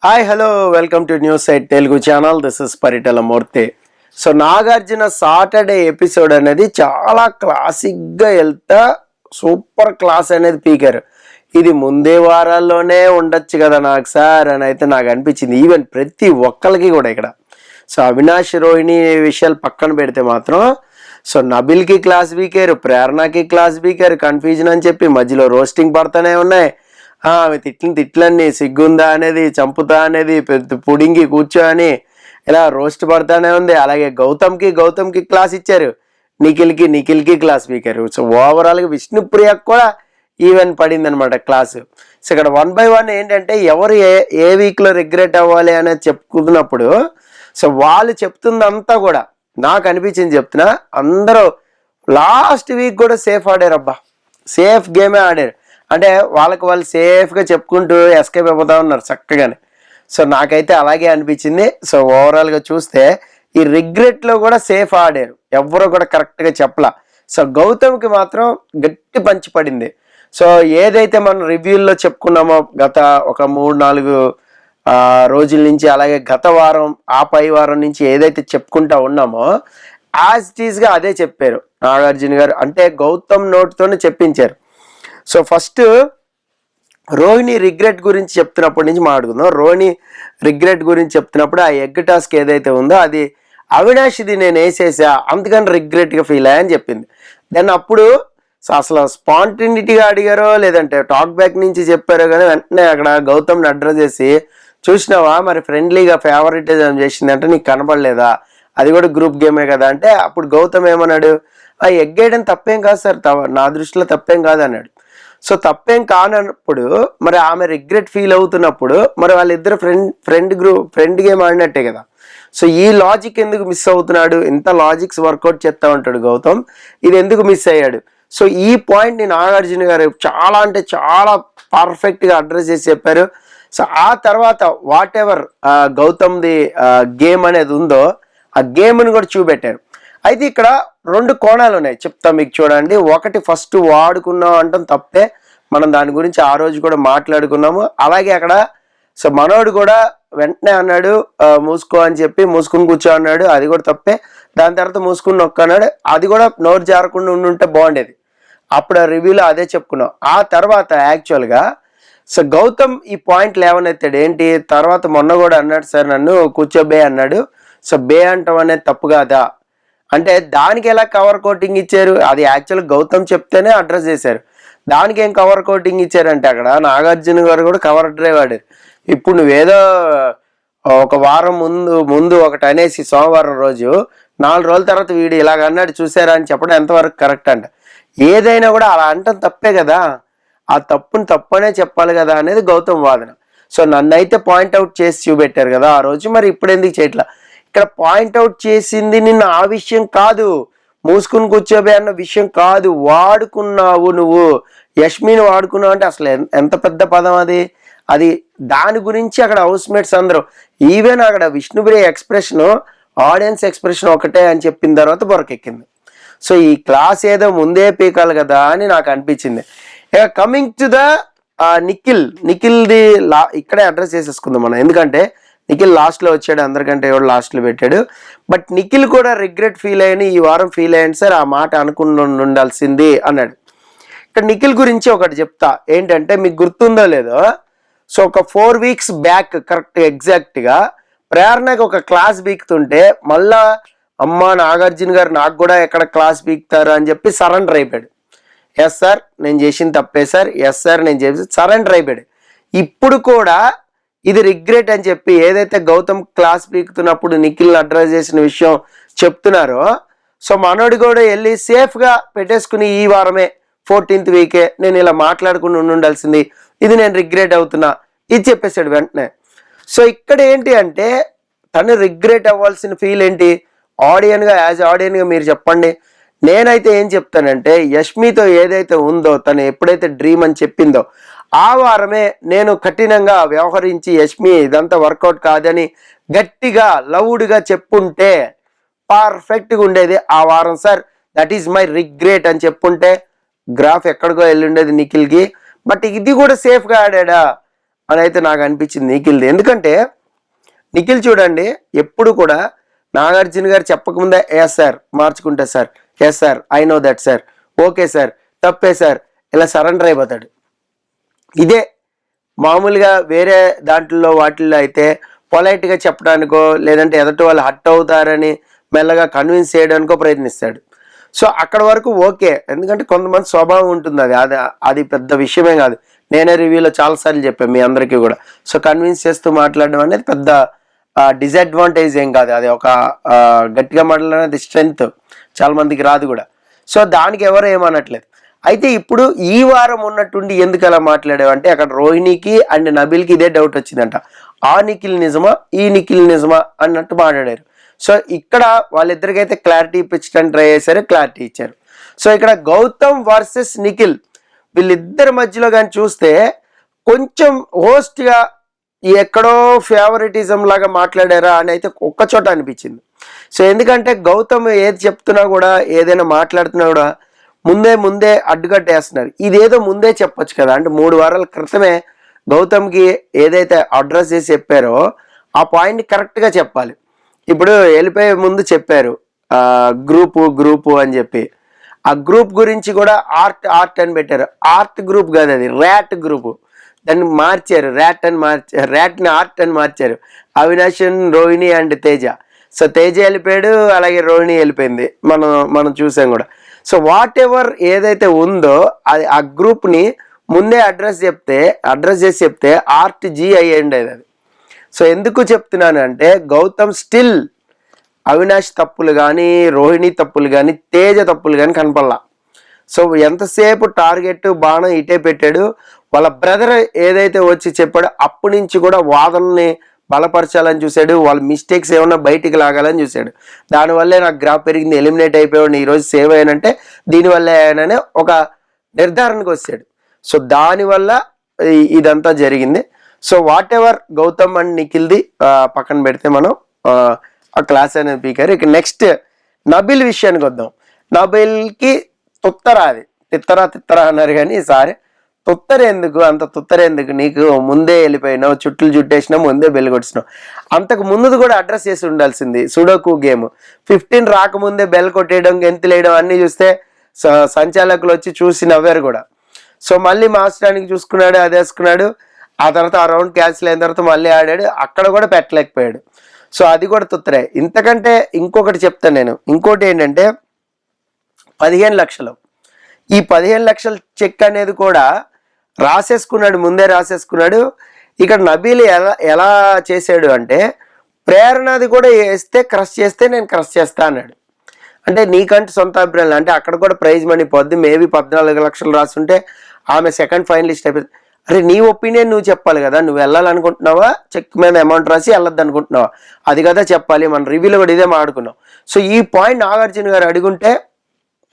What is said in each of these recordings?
Hi hello welcome to news site Telugu channel. This is Paritala Murthy. So Nagarjuna Saturday episode అనేది చాలా క్లాసిక్గా వెళ్తా super class అనేది పీకారు. ఇది ముందే వారాల్లోనే ఉండొచ్చు కదా నాకు సార్ అని అయితే నాకు అనిపించింది. ఈవెన్ ప్రతి ఒక్కరికి కూడా ఇక్కడ. సో అవినాష్ రోహిణి విషయాలు పక్కన పెడితే మాత్రం సో నబిల్కి క్లాస్ పీకారు, ప్రేరణకి క్లాస్ పీకారు, కన్ఫ్యూజన్ అని చెప్పి మధ్యలో రోస్టింగ్ పడుతూనే ఉన్నాయి. ఆమె తిట్లన్నీ సిగ్గుందా అనేది, చంపుతా అనేది, పెద్ద పుడింగి కూర్చో అని ఇలా రోస్ట్ పడతానే ఉంది. అలాగే గౌతమ్కి క్లాస్ ఇచ్చారు, నిఖిల్కి క్లాస్ పీకారు. సో ఓవరాల్గా విష్ణుప్రియకు కూడా ఈవెన్ పడింది అనమాట క్లాసు. సో ఇక్కడ 1 by 1 ఏంటంటే ఎవరు ఏ వీక్లో రిగ్రెట్ అవ్వాలి అనేది చెప్పుకున్నప్పుడు సో వాళ్ళు చెప్తుందంతా కూడా నాకు అనిపించింది చెప్తున్నా. అందరూ లాస్ట్ వీక్ కూడా సేఫ్ ఆడారు, అబ్బా సేఫ్ గేమే ఆడారు. అంటే వాళ్ళకి వాళ్ళు సేఫ్గా చెప్పుకుంటూ ఎస్కేప్ అయిపోతా ఉన్నారు చక్కగానే. సో నాకైతే అలాగే అనిపించింది. సో ఓవరాల్గా చూస్తే ఈ రిగ్రెట్లో కూడా సేఫ్ ఆడారు, ఎవ్వరూ కూడా కరెక్ట్గా చెప్పలా. సో గౌతమ్కి మాత్రం గట్టి పంచి పడింది. సో ఏదైతే మనం రివ్యూల్లో చెప్పుకున్నామో గత ఒక 3-4 రోజుల నుంచి, అలాగే గత వారం ఆ పై వారం నుంచి ఏదైతే చెప్పుకుంటా ఉన్నామో యాజ్ ఇట్ ఈస్గా అదే చెప్పారు నాగార్జున గారు. అంటే గౌతమ్ నోట్తోనే చెప్పించారు. సో ఫస్ట్ రోహిణి రిగ్రెట్ గురించి చెప్తున్నప్పటి నుంచి మాట్లాడుకుందాం. రోహిణి రిగ్రెట్ గురించి చెప్తున్నప్పుడు ఆ ఎగ్ టాస్క్ ఏదైతే ఉందో అది అవినాష్ది నేను వేసేసా అందుకని రిగ్రెట్గా ఫీల్ అయ్యా అని చెప్పింది. దెన్ అప్పుడు అసలు స్పాంటినిటీగా అడిగారో లేదంటే టాక్ బ్యాక్ నుంచి చెప్పారో కానీ వెంటనే అక్కడ గౌతమ్ని అడ్రస్ చేసి, చూసినావా మరి ఫ్రెండ్లీగా ఫేవరెటిజం చేసింది అంటే నీకు కనపడలేదా, అది కూడా గ్రూప్ గేమే కదా అంటే అప్పుడు గౌతమ్ ఏమన్నాడు, ఆ ఎగ్ వేయడం తప్పేం కాదు సార్, నా దృష్టిలో తప్పేం కాదు అన్నాడు. సో తప్పేం కానప్పుడు మరి ఆమె రిగ్రెట్ ఫీల్ అవుతున్నప్పుడు మరి వాళ్ళిద్దరు ఫ్రెండ్ గేమ్ ఆడినట్టే కదా. సో ఈ లాజిక్ ఎందుకు మిస్ అవుతున్నాడు, ఇంత లాజిక్స్ వర్కౌట్ చేస్తూ ఉంటాడు గౌతమ్, ఇది ఎందుకు మిస్ అయ్యాడు. సో ఈ పాయింట్ని నాగార్జున గారు చాలా అంటే చాలా పర్ఫెక్ట్గా అడ్రస్ చేసి చెప్పారు. సో ఆ తర్వాత వాట్ ఎవర్ గౌతమ్ది గేమ్ అనేది ఉందో ఆ గేమ్ని కూడా చూపెట్టారు. అయితే ఇక్కడ 2 కోణాలు ఉన్నాయి, చెప్తా మీకు చూడండి. ఒకటి ఫస్ట్ వాడుకున్నాం అంటాం తప్పే, మనం దాని గురించి ఆ రోజు కూడా మాట్లాడుకున్నాము. అలాగే అక్కడ సో మనోడు కూడా వెంటనే అన్నాడు మూసుకో అని చెప్పి మూసుకుని కూర్చో అన్నాడు, అది కూడా తప్పే. దాని తర్వాత మూసుకుని నొక్కన్నాడు, అది కూడా నోరు జారకుండా ఉండుంటే బాగుండేది. అప్పుడు ఆ రివ్యూలో అదే చెప్పుకున్నాం. ఆ తర్వాత యాక్చువల్గా సో గౌతమ్ ఈ పాయింట్ లేవనెత్తాడు ఏంటి, తర్వాత మొన్న కూడా అన్నాడు సార్ నన్ను కూర్చోబే అన్నాడు. సో బే అంటాం అనేది తప్పు కాదా అంటే దానికి ఎలా కవర్ కోటింగ్ ఇచ్చారు, అది యాక్చువల్గా గౌతమ్ చెప్తేనే అడ్రస్ చేశారు. దానికి ఏం కవర్ కోటింగ్ ఇచ్చారంటే అక్కడ నాగార్జున గారు కూడా కవర్ డ్రైవ్ ఆడారు. ఇప్పుడు నువ్వేదో ఒక వారం ముందు ఒకటి అనేసి సోమవారం రోజు 4 రోజుల తర్వాత వీడు ఇలాగ అన్నాడు చూసారా అని చెప్పడం ఎంతవరకు కరెక్ట్ అంట. ఏదైనా కూడా అలా అంటాం తప్పే కదా, ఆ తప్పుని తప్పనే చెప్పాలి కదా అనేది గౌతమ్ వాదన. సో నన్నైతే పాయింట్అవుట్ చేసి చూపెట్టారు కదా ఆ రోజు, మరి ఇప్పుడు ఎందుకు చేయట్లా. ఇక్కడ పాయింట్అవుట్ చేసింది నిన్న ఆ విషయం కాదు, మూసుకుని కూర్చోబే అన్న విషయం కాదు, వాడుకున్నావు నువ్వు యష్మిని వాడుకున్నావు అంటే అసలు ఎంత పెద్ద పదం అది దాని గురించి అక్కడ హౌస్ మేట్స్ అందరూ ఈవెన్ అక్కడ విష్ణుప్రియ ఎక్స్ప్రెషన్ ఆడియన్స్ ఎక్స్ప్రెషన్ ఒకటే అని చెప్పిన తర్వాత బొరకెక్కింది. సో ఈ క్లాస్ ఏదో ముందే పీకాలి కదా అని నాకు అనిపించింది. ఇక కమింగ్ టు ద నిఖిల్ది ఇక్కడే అడ్రస్ చేసేసుకుందాం మనం, ఎందుకంటే నిఖిల్ లాస్ట్లో వచ్చాడు, అందరికంటే ఎవడు లాస్ట్లో పెట్టాడు. బట్ నిఖిల్ కూడా రిగ్రెట్ ఫీల్ అయ్యి ఈ వారం ఫీల్ అయ్యాను సార్, ఆ మాట అనుకుని ఉండాల్సింది అన్నాడు. ఇక్కడ నిఖిల్ గురించి ఒకటి చెప్తా ఏంటంటే మీకు గుర్తుందో లేదో, సో ఒక 4 weeks బ్యాక్ కరెక్ట్ ఎగ్జాక్ట్గా ప్రేరణకి ఒక క్లాస్ బీక్తుంటే మళ్ళా అమ్మ నాగార్జున గారు నాకు కూడా ఎక్కడ క్లాస్ బీక్తారు అని చెప్పి సరెండర్ అయిపోయాడు. ఎస్ సార్ నేను చేసింది తప్పే సార్, ఎస్ సార్ నేను చేసి సరెండర్ అయిపోయాడు. ఇప్పుడు కూడా ఇది రిగ్రెట్ అని చెప్పి ఏదైతే గౌతమ్ క్లాస్ పీకుతున్నప్పుడు నిఖిల్ని అడ్రస్ చేసిన విషయం చెప్తున్నారో, సో మనోడు కూడా వెళ్ళి సేఫ్గా పెట్టేసుకుని ఈ వారమే 14th వీకే నేను ఇలా మాట్లాడుకుని ఉండాల్సింది, ఇది నేను రిగ్రెట్ అవుతున్నా ఇది చెప్పేశాడు వెంటనే. సో ఇక్కడ ఏంటి అంటే తను రిగ్రెట్ అవ్వాల్సిన ఫీల్ ఏంటి, యాజ్ ఆడియన్గా మీరు చెప్పండి. నేనైతే ఏం చెప్తానంటే యష్మితో ఏదైతే ఉందో తను ఎప్పుడైతే డ్రీమ్ అని చెప్పిందో ఆ వారమే నేను కఠినంగా వ్యవహరించి యష్మి ఇదంతా వర్కౌట్ కాదని గట్టిగా లౌడ్గా చెప్పుంటే పర్ఫెక్ట్గా ఉండేది ఆ వారం. Sir that is my regret అని చెప్పుంటే గ్రాఫ్ ఎక్కడికో వెళ్ళి ఉండేది నిఖిల్కి. బట్ ఇది కూడా సేఫ్గా ఆడా, అని అయితే నాకు అనిపించింది నిఖిల్ది. ఎందుకంటే నిఖిల్ చూడండి ఎప్పుడు కూడా నాగార్జున గారు చెప్పకముందే ఎస్ సార్ మార్చుకుంటా sir, yes sir I know that sir, okay sir తప్పే సార్, ఇలా సరెండర్ అయిపోతాడు. ఇదే మామూలుగా వేరే దాంట్లో వాటిల్లో అయితే పొలైట్గా చెప్పడానికో లేదంటే ఎదుటి వాళ్ళు హట్ అవుతారని మెల్లగా కన్విన్స్ చేయడానికో ప్రయత్నిస్తాడు. సో అక్కడ వరకు ఓకే, ఎందుకంటే కొంతమంది స్వభావం ఉంటుంది, అది అది పెద్ద విషయమే కాదు. నేనే రివ్యూలో చాలాసార్లు చెప్పాను మీ అందరికీ కూడా. సో కన్విన్స్ చేస్తూ మాట్లాడడం అనేది పెద్ద డిసడ్వాంటేజ్ ఏం కాదు, అది ఒక గట్టిగా మాట్లాడడం అనేది స్ట్రెంగ్త్, చాలా మందికి రాదు కూడా. సో దానికి ఎవరు ఏమనట్లేదు. అయితే ఇప్పుడు ఈ వారం ఉన్నట్టుండి ఎందుకు అలా మాట్లాడేవంటే అక్కడ రోహిణికి అండ్ నబిల్కి ఇదే డౌట్ వచ్చిందంట, ఆ నిఖిల్ నిజమా ఈ నిఖిల్ నిజమా అన్నట్టు మాట్లాడారు. సో ఇక్కడ వాళ్ళిద్దరికైతే క్లారిటీ ఇప్పించడానికి ట్రై చేశారు, క్లారిటీ ఇచ్చారు. సో ఇక్కడ గౌతమ్ వర్సెస్ నిఖిల్ వీళ్ళిద్దరి మధ్యలో కానీ చూస్తే కొంచెం హోస్ట్గా ఎక్కడో ఫేవరెటిజం లాగా మాట్లాడారా అని అయితే ఒక్కచోట అనిపించింది. సో ఎందుకంటే గౌతమ్ ఏది చెప్తున్నా కూడా ఏదైనా మాట్లాడుతున్నా కూడా ముందే అడ్డుకట్టేస్తున్నారు. ఇదేదో ముందే చెప్పొచ్చు కదా, అంటే 3 వారాల క్రితమే గౌతమ్కి ఏదైతే అడ్రస్ చేసి చెప్పారో ఆ పాయింట్ని కరెక్ట్గా చెప్పాలి. ఇప్పుడు వెళ్ళిపోయే ముందు చెప్పారు గ్రూపు అని చెప్పి, ఆ గ్రూప్ గురించి కూడా ఆర్ట్ అని పెట్టారు. ఆర్ట్ గ్రూప్ కాదు, అది ర్యాట్ గ్రూపు. దాన్ని మార్చారు, ర్యాట్ని ఆర్ట్ అని మార్చారు. అవినాష్, రోహిణి అండ్ తేజ. సో తేజ వెళ్ళిపోయాడు, అలాగే రోహిణి వెళ్ళిపోయింది, మనం చూసాం కూడా. సో వాట్ ఎవర్ ఏదైతే ఉందో అది ఆ గ్రూప్ని ముందే అడ్రస్ చేసి చెప్తే ఆర్ట్ జీ అయ్యండి అది. సో ఎందుకు చెప్తున్నాను అంటే గౌతమ్ స్టిల్ అవినాష్ తప్పులు కానీ, రోహిణి తప్పులు కానీ, తేజ తప్పులు కానీ కనపడలా. సో ఎంతసేపు టార్గెట్ బాణం ఇటే పెట్టాడు. వాళ్ళ బ్రదర్ ఏదైతే వచ్చి చెప్పాడో అప్పటి నుంచి కూడా వాదనని బలపరచాలని చూశాడు, వాళ్ళ మిస్టేక్స్ ఏమన్నా బయటికి లాగాలని చూశాడు. దానివల్లే నాకు గ్రాఫ్ పెరిగింది, ఎలిమినేట్ అయిపోయాడు, ఈరోజు సేవ్ అయ్యానంటే దీనివల్లే ఆయననే ఒక నిర్ధారణకు వచ్చాడు. సో దానివల్ల ఇదంతా జరిగింది. So whatever Gautam and నిఖిల్ది పక్కన పెడితే మనం ఆ క్లాస్ అనేది పీకారు. ఇక నెక్స్ట్ నబిల్ విషయానికి వద్దాం. నబిల్కి అది తిత్తరా అన్నారు, కానీ ఈసారి అంత తుత్తరెందుకు, నీకు ముందే వెళ్ళిపోయినావు, చుట్టేసినావు, ముందే బెల్ కొట్టినావు. అంతకు ముందుది కూడా అడ్రస్ చేసి ఉండాల్సింది. సుడోకు గేమ్ 15 రాకముందే బెల్ కొట్టేయడం, గెంతులేయడం అన్నీ చూస్తే సంచాలకులు వచ్చి చూసి నవ్వారు కూడా. సో మళ్ళీ మాస్టరానికి చూసుకున్నాడు, అది వేసుకున్నాడు. ఆ తర్వాత ఆ రౌండ్ క్యాన్సిల్ అయిన తర్వాత మళ్ళీ ఆడాడు, అక్కడ కూడా పెట్టలేకపోయాడు. సో అది కూడా తుత్తరే. ఇంతకంటే ఇంకొకటి చెప్తాను నేను. ఇంకోటి ఏంటంటే 15 లక్షలు, ఈ 15 లక్షల చెక్ అనేది కూడా ముందే రాసేసుకున్నాడు. ఇక్కడ నబీల్ ఎలా చేశాడు అంటే ప్రేరణది కూడా వేస్తే క్రష్ చేస్తే నేను క్రష్ చేస్తా అన్నాడు. అంటే నీకంటే సొంత అభిప్రాయాలు, అంటే అక్కడ కూడా ప్రైజ్ మనీ పొద్దు మేబీ 14 లక్షలు రాస్తుంటే ఆమె సెకండ్ ఫైనలిస్ట్ అయిపోయింది. అరే నీ ఒపీనియన్ నువ్వు చెప్పాలి కదా, నువ్వు వెళ్ళాలనుకుంటున్నావా, చెక్ మీద అమౌంట్ రాసి వెళ్ళొద్దు అనుకుంటున్నావా, అది కదా చెప్పాలి. మన రివ్యూలో కూడా ఇదే మాట్లాడుకున్నాం. సో ఈ పాయింట్ నాగార్జున గారు అడుగుంటే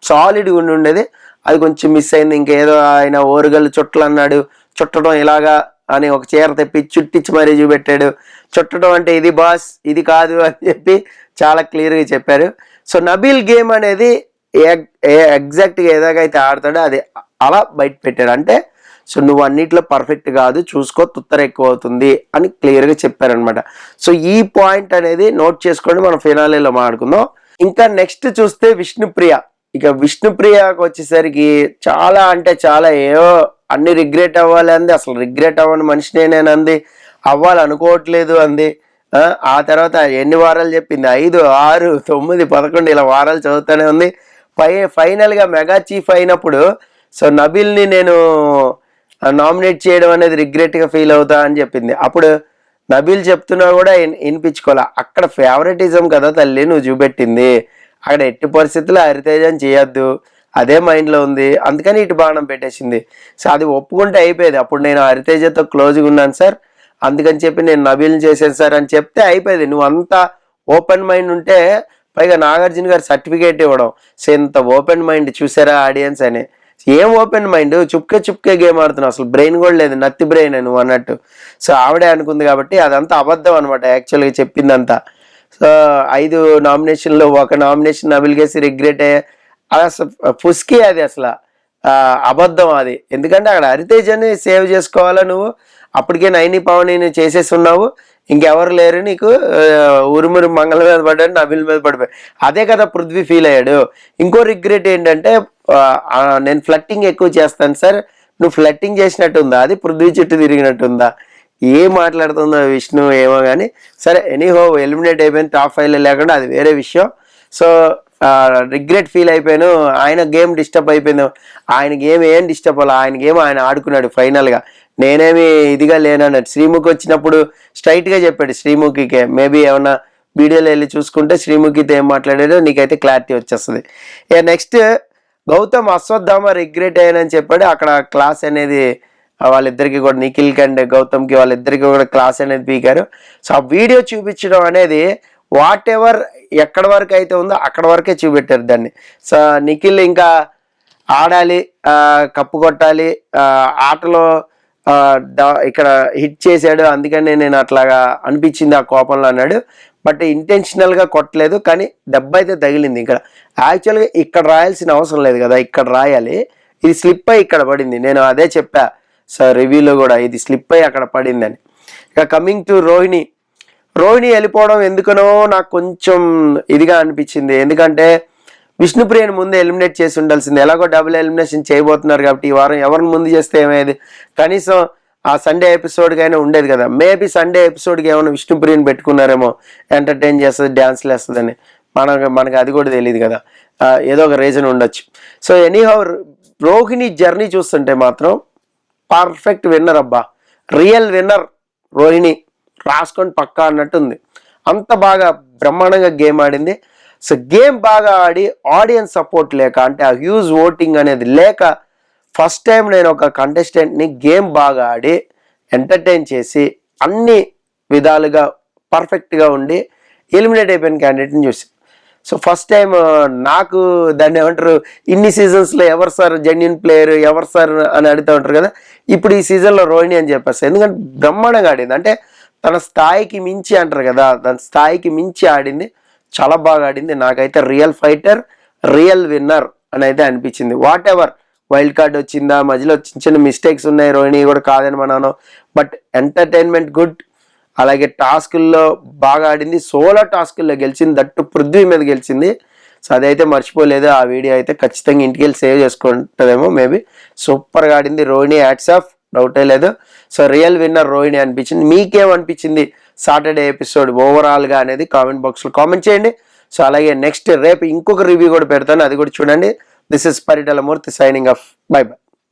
సాలిడ్గా ఉండేది, అది కొంచెం మిస్ అయింది. ఇంకేదో ఆయన ఓరుగల్లు చుట్టలు అన్నాడు, చుట్టడం ఇలాగా అని ఒక చీర తెప్పి చుట్టించి మరీ చూపెట్టాడు. చుట్టడం అంటే ఇది బాస్, ఇది కాదు అని చెప్పి చాలా క్లియర్గా చెప్పారు. సో నబీల్ గేమ్ అనేది ఎగ్జాక్ట్గా ఏదాగైతే ఆడతాడో అది అలా బయట పెట్టాడు. అంటే సో నువ్వు అన్నిట్లో పర్ఫెక్ట్ కాదు, చూసుకో, తుత్తర ఎక్కువ అవుతుంది అని క్లియర్గా చెప్పారనమాట. సో ఈ పాయింట్ అనేది నోట్ చేసుకోండి, మనం ఫినాలేలో మాట్లాడుకుందాం. ఇంకా నెక్స్ట్ చూస్తే విష్ణుప్రియ. ఇక విష్ణుప్రియకు వచ్చేసరికి చాలా అంటే చాలా ఏవో అన్ని రిగ్రెట్ అవ్వాలి అంది. అసలు రిగ్రెట్ అవ్వని మనిషినే నేను అంది, అవ్వాలనుకోవట్లేదు అంది. ఆ తర్వాత ఎన్ని వారాలు చెప్పింది, 5, 6, 9, 11 ఇలా వారాలు చదువుతూనే ఉంది. ఫైనల్గా మెగా చీఫ్ అయినప్పుడు సో నబీల్ని నేను నామినేట్ చేయడం అనేది రిగ్రెట్గా ఫీల్ అవుతా అని చెప్పింది. అప్పుడు నబీల్ చెప్తున్నా కూడా వినిపించుకోవాలా, అక్కడ ఫేవరెటిజం కదా తల్లి నువ్వు చూపెట్టింది, అక్కడ ఎట్టి పరిస్థితుల్లో హరితేజం చేయొద్దు, అదే మైండ్లో ఉంది, అందుకని ఇటు బాణం పెట్టేసింది. సో అది ఒప్పుకుంటే అయిపోయేది. అప్పుడు నేను హరితేజతో క్లోజ్గా ఉన్నాను సార్, అందుకని చెప్పి నేను నబీల్ని చేశాను సార్ అని చెప్తే అయిపోయేది. నువ్వు అంతా ఓపెన్ మైండ్ ఉంటే, పైగా నాగార్జున గారు సర్టిఫికేట్ ఇవ్వడం, సో ఇంత ఓపెన్ మైండ్ చూసారా ఆడియన్స్ అని. ఏం ఓపెన్ మైండ్, చుప్కే గేమ్ ఆడుతున్నావు, అసలు బ్రెయిన్ కూడా లేదు, నత్తి బ్రెయిన్ నువ్వు అన్నట్టు. సో ఆవిడే అనుకుంది కాబట్టి అదంతా అబద్ధం అనమాట యాక్చువల్గా చెప్పిందంతా. సో 5 నామినేషన్లో 1 నామినేషన్ నబిల్ కేసి రిగ్రెట్ అయ్యే అసలు ఫుస్కి, అది అసలు అబద్ధం అది. ఎందుకంటే అక్కడ హరితేజని సేవ్ చేసుకోవాలా నువ్వు, అప్పటికే నైని పవని చేసేస్తున్నావు, ఇంకెవరు లేరు నీకు, ఉరుమురు మంగళ మీద పడ్డాడు, నబిల్ మీద పడిపోయాడు. అదే కదా పృథ్వీ ఫీల్ అయ్యాడు. ఇంకో రిగ్రెట్ ఏంటంటే నేను ఫ్లట్టింగ్ ఎక్కువ చేస్తాను సార్, నువ్వు ఫ్లట్టింగ్ చేసినట్టుందా, అది పృథ్వీ చుట్టూ తిరిగినట్టుందా, ఏం మాట్లాడుతుందో విష్ణు ఏమో కానీ. సరే ఎనీహో ఎలిమినేట్ అయిపోయింది, టాప్ 5లో లేకుండా, అది వేరే విషయం. సో రిగ్రెట్ ఫీల్ అయిపోయాను. ఆయన గేమ్ డిస్టర్బ్ అయిపోయింది, ఆయన గేమ్ ఏం డిస్టర్బ్ అవ్వాలి, ఆయన గేమ్ ఆయన ఆడుకున్నాడు ఫైనల్గా. నేనేమి ఇదిగా లేనన్నాడు. శ్రీముఖి వచ్చినప్పుడు స్ట్రైట్గా చెప్పాడు శ్రీముఖికే. మేబీ ఏమన్నా వీడియోలో వెళ్ళి చూసుకుంటే శ్రీముఖితో ఏం మాట్లాడాడో నీకైతే క్లారిటీ వచ్చేస్తుంది. నెక్స్ట్ గౌతమ్ అశ్వత్థామ రిగ్రెట్ అయ్యానని చెప్పాడు. అక్కడ క్లాస్ అనేది వాళ్ళిద్దరికి కూడా, నిఖిల్ అండ్ గౌతమ్కి వాళ్ళిద్దరికి కూడా క్లాస్ అనేది పీకారు. సో ఆ వీడియో చూపించడం అనేది వాట్ ఎవర్ ఎక్కడి వరకు అయితే ఉందో అక్కడ వరకే చూపెట్టారు దాన్ని. సో నిఖిల్ ఇంకా ఆడాలి, కప్పు కొట్టాలి, ఆటలో ఇక్కడ హిట్ చేశాడు, అందుకని నేను అట్లాగా అనిపించింది ఆ కోపంలో అన్నాడు. బట్ ఇంటెన్షనల్గా కొట్టలేదు, కానీ దెబ్బ అయితే తగిలింది. ఇక్కడ యాక్చువల్గా ఇక్కడ రాయాల్సిన అవసరం లేదు కదా, ఇక్కడ రాయాలి. ఇది స్లిప్ అయ్యి ఇక్కడ పడింది. నేను అదే చెప్పా సార్ రివ్యూలో కూడా, ఇది స్లిప్ అయ్యి అక్కడ పడిందని. ఇక కమింగ్ టు రోహిణి వెళ్ళిపోవడం ఎందుకనో నాకు కొంచెం ఇదిగా అనిపించింది. ఎందుకంటే విష్ణుప్రియని ముందు ఎలిమినేట్ చేసి ఉండాల్సింది. ఎలాగో డబుల్ ఎలిమినేషన్ చేయబోతున్నారు కాబట్టి ఈ వారం ఎవరిని ముందు చేస్తే ఏమయ్యేది, కనీసం ఆ సండే ఎపిసోడ్కి అయినా ఉండేది కదా. మేబీ సండే ఎపిసోడ్కి ఏమైనా విష్ణుప్రియని పెట్టుకున్నారేమో, ఎంటర్టైన్ చేస్తుంది, డ్యాన్స్లు వేస్తుందని. మనకు అది కూడా తెలియదు కదా, ఏదో ఒక రీజన్ ఉండొచ్చు. సో ఎనీహౌ రోహిణి జర్నీ చూస్తుంటే మాత్రం పర్ఫెక్ట్ విన్నర్ అబ్బా, రియల్ విన్నర్ రోహిణి, రాసుకొని పక్కా అన్నట్టుంది. అంత బాగా బ్రహ్మాండంగా గేమ్ ఆడింది. సో గేమ్ బాగా ఆడి ఆడియన్స్ సపోర్ట్ లేక, అంటే ఆ హ్యూజ్ ఓటింగ్ అనేది లేక, ఫస్ట్ టైం నేను ఒక కంటెస్టెంట్ని గేమ్ బాగా ఆడి ఎంటర్టైన్ చేసి అన్ని విధాలుగా పర్ఫెక్ట్గా ఉండి ఎలిమినేట్ అయిపోయిన క్యాండిడేట్ని చూసి. సో ఫస్ట్ టైం నాకు దాన్ని ఏమంటారు, ఇన్ని సీజన్స్లో ఎవరు సార్ జెన్యున్ ప్లేయర్, ఎవరు సార్ అని అడుగుతూ ఉంటారు కదా, ఇప్పుడు ఈ సీజన్లో రోహిణి అని చెప్పేస్తాను. ఎందుకంటే బ్రహ్మాండంగా ఆడింది, అంటే తన స్థాయికి మించి అంటారు కదా, తన స్థాయికి మించి ఆడింది, చాలా బాగా ఆడింది. నాకైతే రియల్ ఫైటర్, రియల్ విన్నర్ అని అయితే అనిపించింది. వాట్ ఎవర్ వైల్డ్ కార్డ్ వచ్చిందా, మధ్యలో చిన్న చిన్న మిస్టేక్స్ ఉన్నాయి, రోహిణి కూడా కాదని మనను, బట్ ఎంటర్టైన్మెంట్ గుడ్. అలాగే టాస్కుల్లో బాగా ఆడింది, సోలో టాస్కుల్లో గెలిచింది, దట్టు పృథ్వీ మీద గెలిచింది. సో అదైతే మర్చిపోలేదు. ఆ వీడియో అయితే ఖచ్చితంగా ఇంటికి వెళ్ళి సేవ్ చేసుకుంటుందేమో మేబీ. సూపర్గా ఆడింది రోహిణి, హ్యాట్స్ ఆఫ్, డౌటే లేదు. సో రియల్ విన్నర్ రోహిణి అనిపించింది. మీకేమనిపించింది సాటర్డే ఎపిసోడ్ ఓవరాల్గా అనేది కామెంట్ బాక్స్లో కామెంట్ చేయండి. సో అలాగే నెక్స్ట్ రేపు ఇంకొక రివ్యూ కూడా పెడతాను, అది కూడా చూడండి. This is Paritala Murthy signing off, by by.